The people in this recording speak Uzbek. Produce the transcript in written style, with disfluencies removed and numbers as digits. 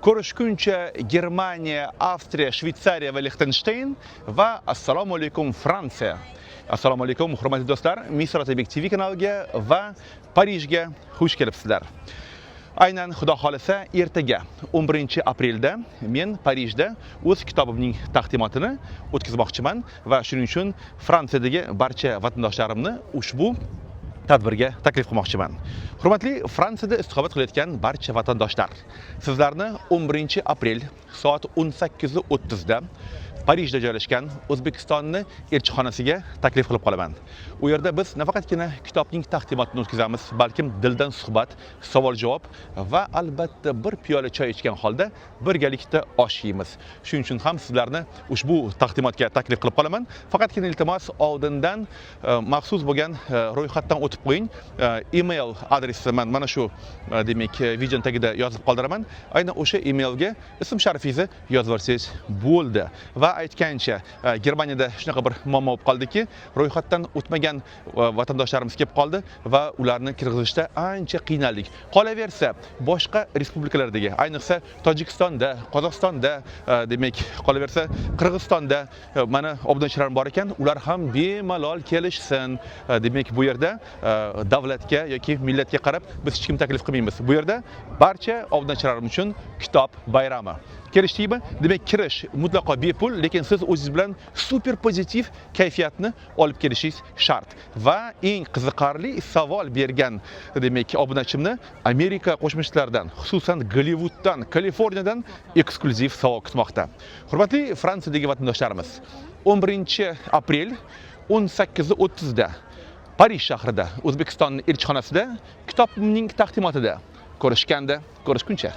Ko'rishguncha Germaniya, Avstriya, Shveysariya va Liechtenstein va assalomu alaykum Fransiya. Assalomu alaykum hurmatli do'stlar, Misr Otabek TV kanaliga va Parijga xush kelibsizlar. Aynan Xudo xolisa ertaga 11-aprelda men Parijda o'z kitobimning taqdimotini o'tkazmoqchiman va shuning uchun Fransiyadagi barcha vatandoshlarimni ushbu tadbirga taklif qilmoqchiman. Hurmatli Fransiyada istiqomat qilayotgan barcha vatandoshlar, sizlarni 11-aprel soat 18:30 da Parijda joylashgan O'zbekistonning elchixonasiga taklif qilib qolaman. U yerda biz nafaqatgina kitobning taqdimotini o'tkazamiz, balkim dildan suhbat, savol-javob va albatta bir piyola choy ichgan holda birgalikda osh yeymiz. Shuning uchun ham sizlarni ushbu taqdimotga taklif qilib qolaman. Faqatgina iltimos oldindan maxsus bo'lgan ro'yxatdan o'tib qo'ying. Email adresini mana shu demak video tagida yozib qoldiraman. Aynan o'sha emailga ism sharifingizni yozib yuborsangiz bo'ldi. Va aytgancha Germaniyada shunaqa bir muammo bo'lib qoldiki, ro'yxatdan o'tmagan vatandoshlarimiz kelib qoldi va ularni kirgizishda ancha qiynaldik. Qolaversa, boshqa respublikalardagi, ayniqsa Tojikistonda, Qozog'istonda, demak, qolaversa Qirg'izistonda mana obunachilarim bor ekan, ular ham bemalol kelishsin. Demak, bu yerda davlatga yoki millatga qarab biz hech kim taklif qilmaymiz. Bu yerda barcha obunachilarim uchun kitob bayrami. Kelishdikmi? Demak, kirish mutlaqo bepul, lekin siz o'zingiz bilan super pozitiv kayfiyatni olib kelishingiz shart. Va eng qiziqarli savol bergan demak obunachimni Amerika Qo'shma Shtatlaridan, xususan Gollivuddan, Kaliforniyadan eksklyuziv savol kutmoqda. Hurmatli Fransiyadagi vatandoshlarimiz, 11-aprel 18:30 da Parij shahrida O'zbekistonning elchixonasida kitobimning taqdimotida ko'rishganda, ko'rishguncha.